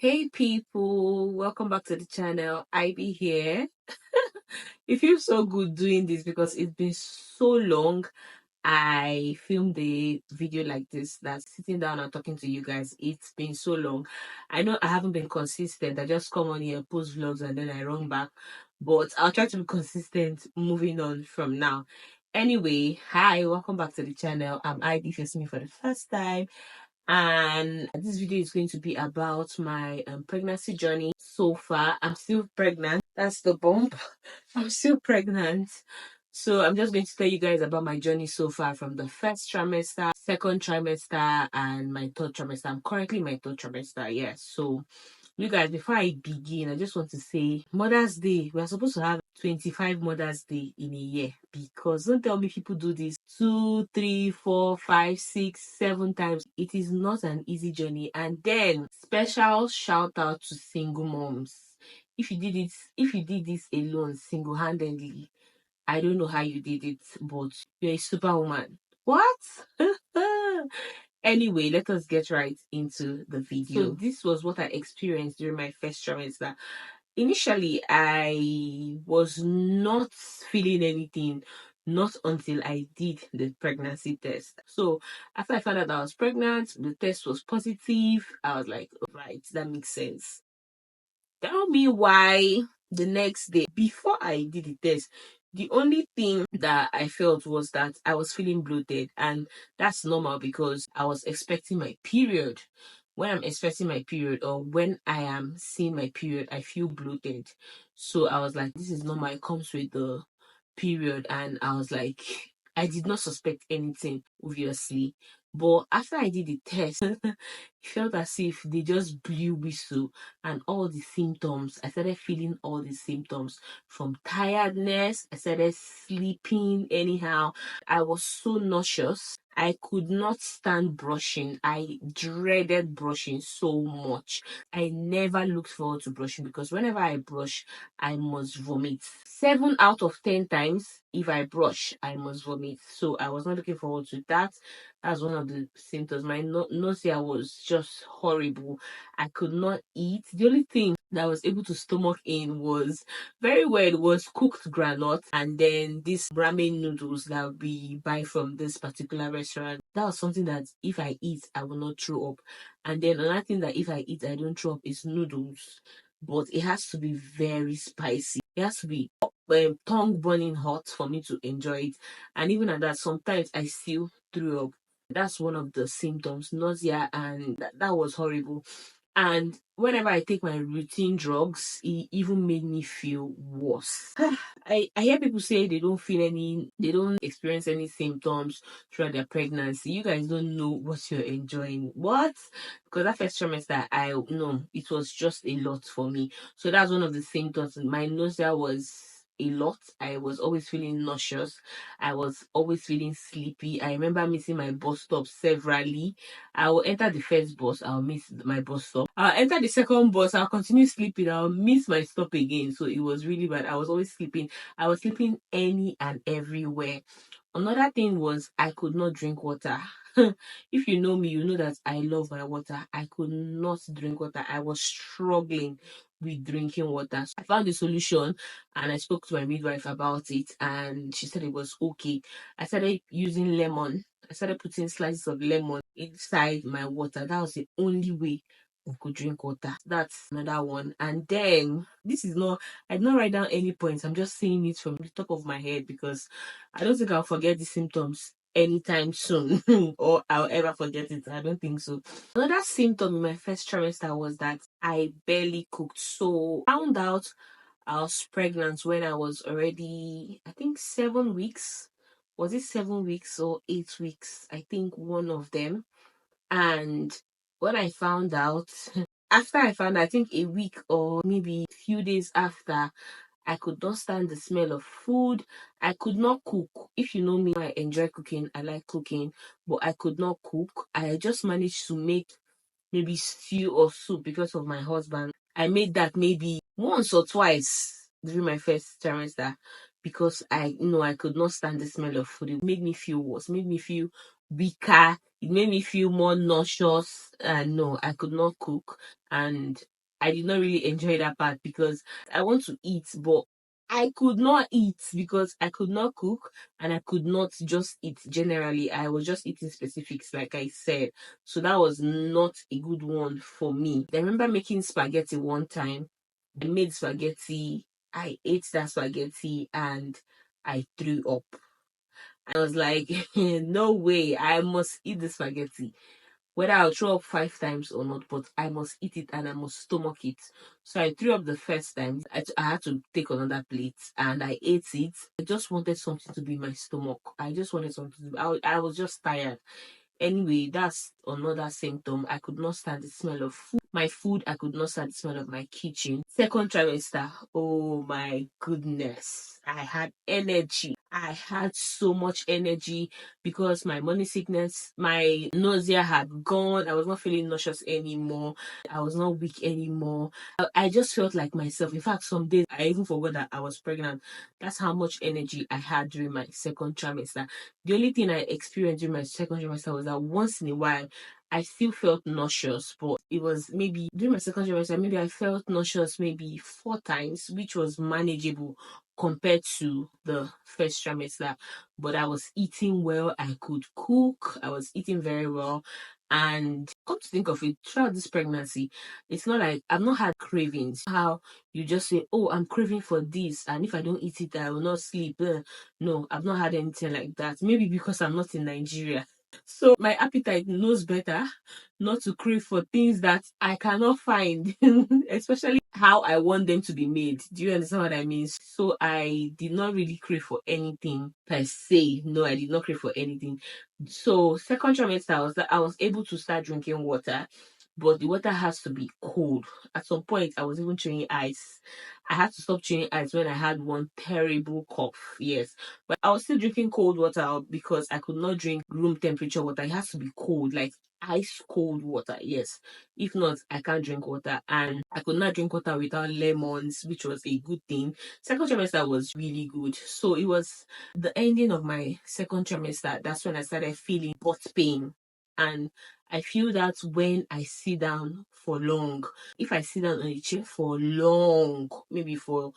Hey people, welcome back to the channel. I be here. It feels so good doing this because it's been so long. I filmed a video like this, that's sitting down and talking to you guys. It's been so long. I know I haven't been consistent. I just come on here, post vlogs, and then I run back. But I'll try to be consistent moving on from now. Anyway, hi, welcome back to the channel. I'm Ivy. If you're seeing me for the first time, and this video is going to be about my pregnancy journey so far. I'm still pregnant. That's the bump. I'm still pregnant. So I'm just going to tell you guys about my journey so far from the first trimester, second trimester, and my third trimester. I'm currently in my third trimester. Yes. So you guys, before I begin, I just want to say Mother's Day. We are supposed to have 25 Mother's Day in a year, because don't tell me people do this 2, 3, 4, 5, 6, 7 times. It is not an easy journey. And then special shout out to single moms. If you did this alone single-handedly, I don't know how you did it, but you're a superwoman. What? Anyway, let us get right into the video. So this was what I experienced during my first trimester. Initially, I was not feeling anything, not until I did the pregnancy test. So after I found out I was pregnant, the test was positive. I was like, right, that makes sense. Tell me why the next day, before I did the test, the only thing that I felt was that I was feeling bloated, and that's normal because I was expecting my period. When I'm expecting my period, or when I am seeing my period, I feel bloated. So I was like, this is normal, it comes with the period. And I was like, I did not suspect anything, obviously. But after I did the test, it felt as if they just blew whistle, and all the symptoms, I started feeling all the symptoms, from tiredness. I started sleeping anyhow. I was so nauseous. I could not stand brushing. I dreaded brushing so much. I never looked forward to brushing because whenever I brush, I must vomit. 7 out of 10 times, if I brush, I must vomit. So I was not looking forward to that. That's one of the symptoms. My nausea was just horrible. I could not eat. The only thing that I was able to stomach in was very weird, was cooked granite, and then these ramen noodles that we buy from this particular restaurant. That was something that if I eat, I will not throw up. And then another thing that if I eat, I don't throw up is noodles. But it has to be very spicy. It has to be tongue burning hot for me to enjoy it. And even at that, sometimes I still threw up. That's one of the symptoms, nausea, and that was horrible. And whenever I take my routine drugs, it even made me feel worse. I hear people say they don't experience any symptoms throughout their pregnancy. You guys don't know what you're enjoying. What? Because that first trimester, I know it was just a lot for me. So that's one of the symptoms. My nausea was a lot. I was always feeling nauseous. I was always feeling sleepy. I remember missing my bus stop severally. I will enter the first bus, I'll miss my bus stop. I'll enter the second bus, I'll continue sleeping, I'll miss my stop again. So it was really bad. I was always sleeping. I was sleeping any and everywhere. Another thing was I could not drink water. If you know me, you know that I love my water. I could not drink water. I was struggling with drinking water. So I found a solution, and I spoke to my midwife about it, and she said it was okay. I started using lemon. I started putting slices of lemon inside my water. That was the only way I could drink water. That's another one. And then I did not write down any points. I'm just saying it from the top of my head because I don't think I'll forget the symptoms anytime soon or I'll ever forget it. I don't think so. Another symptom in my first trimester was that I barely cooked. So I found out I was pregnant when I was already, I think, 7 weeks. Was it 7 weeks or 8 weeks? I think one of them. And when I found out, after I found out, I think a week or maybe a few days after, I could not stand the smell of food. I could not cook. If you know me, I enjoy cooking. I like cooking, but I could not cook. I just managed to make maybe stew or soup because of my husband. I made that maybe once or twice during my first trimester because I could not stand the smell of food. It made me feel worse, made me feel weaker. It made me feel more nauseous. And no, I could not cook. And I did not really enjoy that part because I want to eat, but I could not eat because I could not cook and I could not just eat generally. I was just eating specifics, like I said. So that was not a good one for me. I remember making spaghetti one time. I made spaghetti. I ate that spaghetti and I threw up. I was like, no way, I must eat the spaghetti. Whether I'll throw up 5 times or not, but I must eat it and I must stomach it. So I threw up the first time. I had to take another plate and I ate it. I just wanted something to be in my stomach. I just wanted something I was just tired. Anyway, that's another symptom. I could not stand the smell of food. My food, I could not stand the smell of my kitchen. Second trimester, oh my goodness. I had energy. I had so much energy because my morning sickness, my nausea had gone. I was not feeling nauseous anymore. I was not weak anymore. I just felt like myself. In fact, some days I even forgot that I was pregnant. That's how much energy I had during my second trimester. The only thing I experienced during my second trimester was that once in a while I still felt nauseous, but it was maybe during my second trimester, maybe I felt nauseous maybe 4 times, which was manageable compared to the first trimester. But I was eating well, I could cook, I was eating very well. And come to think of it, throughout this pregnancy, it's not like I've not had cravings. How you just say, oh, I'm craving for this, and if I don't eat it, I will not sleep. No, I've not had anything like that. Maybe because I'm not in Nigeria. So my appetite knows better not to crave for things that I cannot find, especially how I want them to be made. Do you understand what I mean? So I did not really crave for anything per se. No, I did not crave for anything. So second trimester, I was able to start drinking water, but the water has to be cold. At some point, I was even chewing ice. I had to stop chewing ice when I had one terrible cough. Yes, but I was still drinking cold water because I could not drink room temperature water. It has to be cold, like ice cold water. Yes, if not, I can't drink water. And I could not drink water without lemons, which was a good thing. Second trimester was really good. So it was the ending of my second trimester. That's when I started feeling butt pain. And I feel that when I sit down for long, if I sit down on a chair for long, maybe for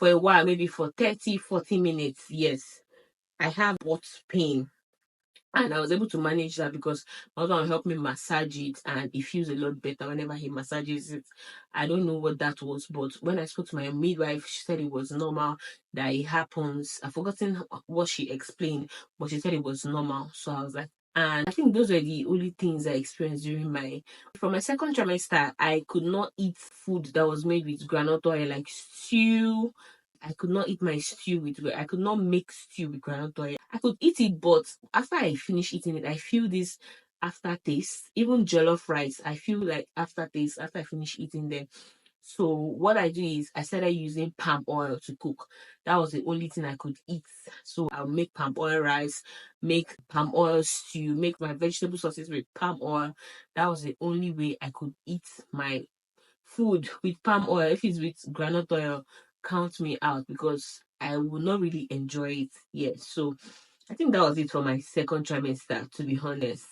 a while, maybe for 30, 40 minutes, yes, I have butt pain. And I was able to manage that because my husband helped me massage it and it feels a lot better whenever he massages it. I don't know what that was, but when I spoke to my midwife, she said it was normal, that it happens. I've forgotten what she explained, but she said it was normal. So I was like, and I think those were the only things I experienced during from my second trimester. I could not eat food that was made with groundnut oil, like stew. I could not eat my stew I could not make stew with groundnut oil. I could eat it, but after I finish eating it, I feel this aftertaste. Even jollof rice, I feel like aftertaste after I finish eating them. So what I do is I started using palm oil to cook. That was the only thing I could eat. So I'll make palm oil rice, make palm oil stew, make my vegetable sauces with palm oil. That was the only way I could eat my food with palm oil. If it's with granite oil, count me out because I will not really enjoy it. Yes. So I think that was it for my second trimester, to be honest.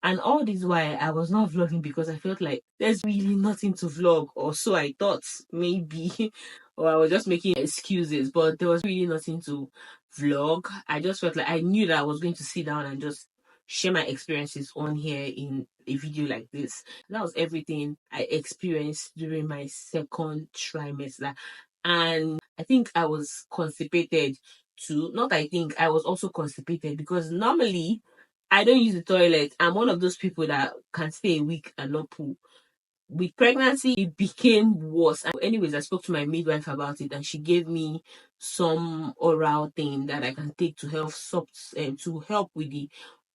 And all this while I was not vlogging because I felt like there's really nothing to vlog, or so I thought, maybe, or I was just making excuses, but there was really nothing to vlog. I just felt like I knew that I was going to sit down and just share my experiences on here in a video like this. That was everything I experienced during my second trimester. And I think I was constipated too. Not I think, I was also constipated because normally I don't use the toilet. I'm one of those people that can stay a week and not poo. With pregnancy, it became worse. Anyways, I spoke to my midwife about it, and she gave me some oral thing that I can take to help with the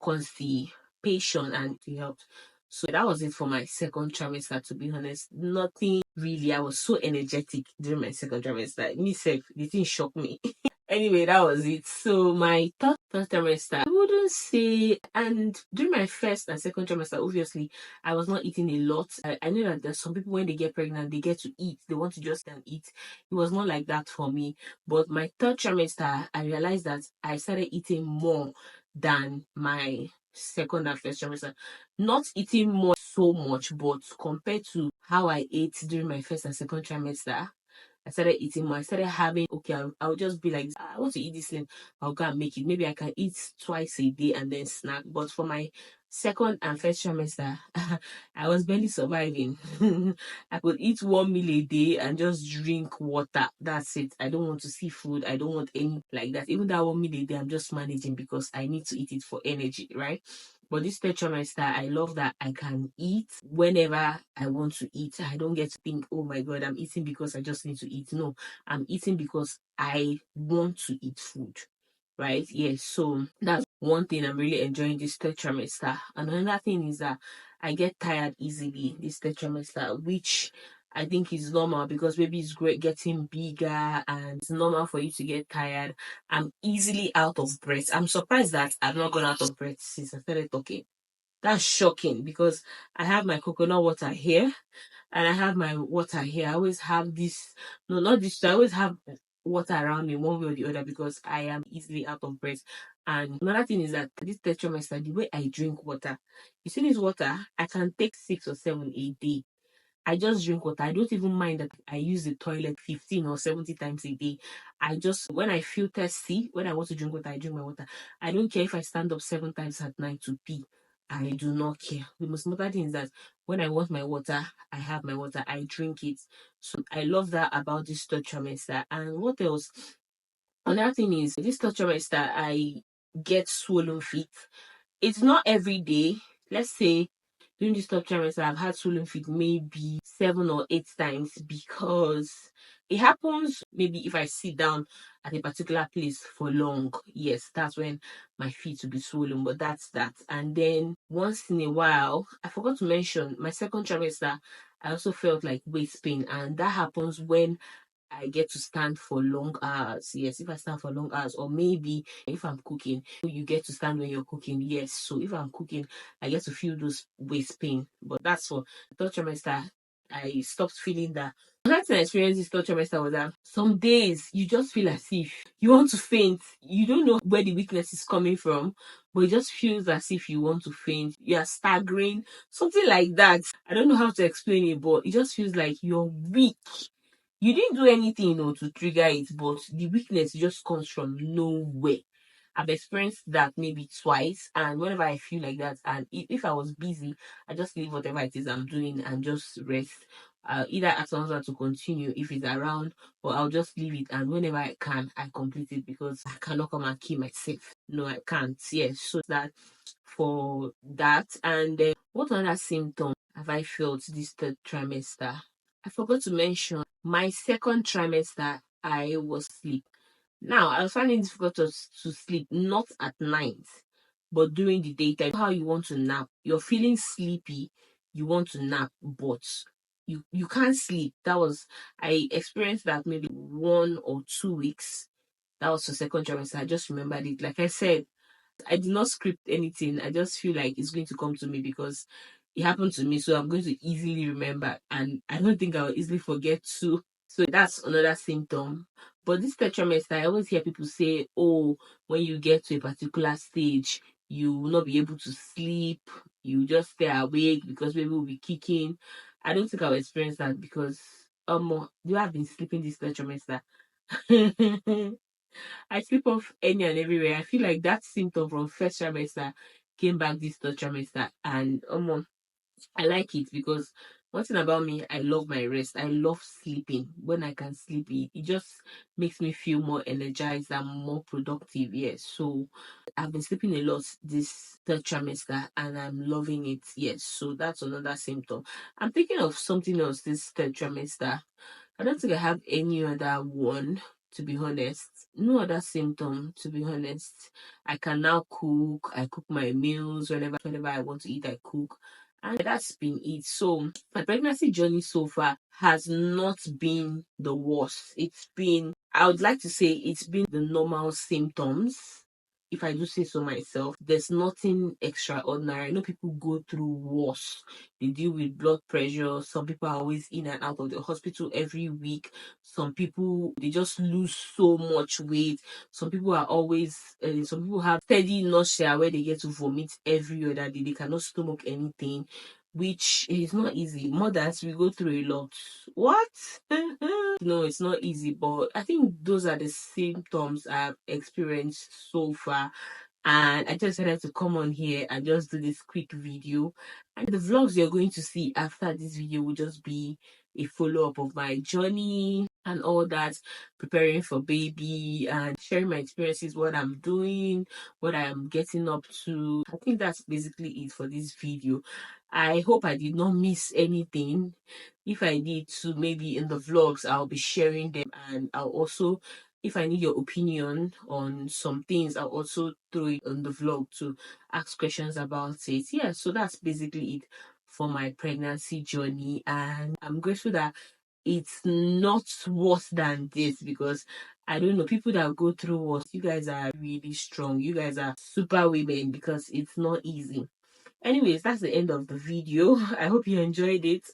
constipation, and it helped. So that was it for my second trimester. To be honest, nothing really. I was so energetic during my second trimester. Me self, the thing shocked me. Anyway, that was it. So my third trimester, I wouldn't say, and during my first and second trimester, obviously, I was not eating a lot. I know that there's some people when they get pregnant, they get to eat. They want to just eat. It was not like that for me. But my third trimester, I realized that I started eating more than my second and first trimester. Not eating more so much, but compared to how I ate during my first and second trimester, I started eating more. I started having, okay, I'll just be like, I want to eat this thing. I'll go and make it. Maybe I can eat twice a day and then snack. But for my second and first trimester, I was barely surviving. I could eat 1 meal a day and just drink water. That's it. I don't want to see food. I don't want any like that. Even that 1 meal a day, I'm just managing because I need to eat it for energy, right? But this third trimester, I love that I can eat whenever I want to eat. I don't get to think, oh my God, I'm eating because I just need to eat. No, I'm eating because I want to eat food. Right? Yes. So that's one thing I'm really enjoying this third trimester. And another thing is that I get tired easily this third trimester, which I think is normal because baby is great getting bigger and it's normal for you to get tired. I'm easily out of breath. I'm surprised that I've not gone out of breath since I started talking. That's shocking because I have my coconut water here and I have my water here. I always have this, no, not this, I always have water around me one way or the other because I am easily out of breath. And another thing is that this third trimester, the way I drink water, you see this water, I can take 6 or 7 a day. I just drink water. I don't even mind that I use the toilet 15 or 70 times a day. I just, when I feel thirsty, when I want to drink water, I drink my water. I don't care if I stand up 7 times at night to pee. I do not care. The most important thing is that when I want my water, I have my water. I drink it. So I love that about this third trimester. And what else? Another thing is this third trimester, I get swollen feet. It's not every day. Let's say during this top trimester, I've had swollen feet maybe 7 or 8 times because it happens maybe if I sit down at a particular place for long. Yes, that's when my feet will be swollen, but that's that. And then once in a while, I forgot to mention my second trimester, I also felt like waist pain, and that happens when I get to stand for long hours. Yes, if I stand for long hours, or maybe if I'm cooking, you get to stand when you're cooking. Yes, so if I'm cooking, I get to feel those waist pain. But that's for third trimester. I stopped feeling that. Another time I experienced this third trimester was that some days you just feel as if you want to faint. You don't know where the weakness is coming from, but it just feels as if you want to faint. You are staggering, something like that. I don't know how to explain it, but it just feels like you're weak. You didn't do anything, to trigger it, but the weakness just comes from nowhere. I've experienced that maybe twice, and whenever I feel like that, and if I was busy, I just leave whatever it is I'm doing and just rest. Either ask someone to continue if it's around, or I'll just leave it. And whenever I can, I complete it because I cannot come and kill myself. No, I can't. Yes, so that for that. And what other symptom have I felt this third trimester? I forgot to mention my second trimester, I was asleep. Now, I was finding it difficult to sleep, not at night, but during the daytime. How you want to nap, you're feeling sleepy, you want to nap, but you can't sleep. I experienced that maybe 1 or 2 weeks. That was the second trimester. I just remembered it. Like I said, I did not script anything. I just feel like it's going to come to me because it happened to me. So I'm going to easily remember. And I don't think I'll easily forget too. So that's another symptom. But this third trimester, I always hear people say, oh, when you get to a particular stage, you will not be able to sleep. You just stay awake because baby will be kicking. I don't think I'll experience that because do I have been sleeping this third trimester? I sleep off any and everywhere. I feel like that symptom from first trimester came back this third trimester, and I like it because one thing about me, I love my rest. I love sleeping. When I can sleep, it just makes me feel more energized and more productive. Yes, so I've been sleeping a lot this third trimester, and I'm loving it. Yes, so that's another symptom. I'm thinking of something else this third trimester. I don't think I have any other one, to be honest. No other symptom, to be honest. I can now cook. I cook my meals whenever I want to eat, I cook. And that's been it. So my pregnancy journey so far has not been the worst. I would like to say it's been the normal symptoms. if I do say so myself, there's nothing extraordinary. I know people go through worse. They deal with blood pressure. Some people are always in and out of the hospital every week. Some people, they just lose so much weight. Some people are always, some people have steady nausea where they get to vomit every other day. They cannot stomach anything, which is not easy. Mothers, we go through a lot. What? No, it's not easy, but I think those are the symptoms I've experienced so far. And I just decided to come on here and just do this quick video. And the vlogs you're going to see after this video will just be a follow-up of my journey and all that, preparing for baby and sharing my experiences, what I'm doing, what I'm getting up to. I think that's basically it for this video. I hope I did not miss anything. If I did, so maybe in the vlogs I'll be sharing them, and I'll also, if I need your opinion on some things, I'll also throw it on the vlog to ask questions about it. Yeah, so that's basically it for my pregnancy journey, and I'm grateful that it's not worse than this, because I don't know, people that go through worse, you guys are really strong. You guys are super women, because it's not easy. Anyways, that's the end of the video. I hope you enjoyed it.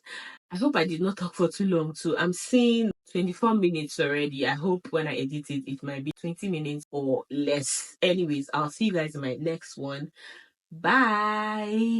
I hope I did not talk for too long too. I'm seeing 24 minutes already. I hope when I edit it, it might be 20 minutes or less. Anyways, I'll see you guys in my next one. Bye.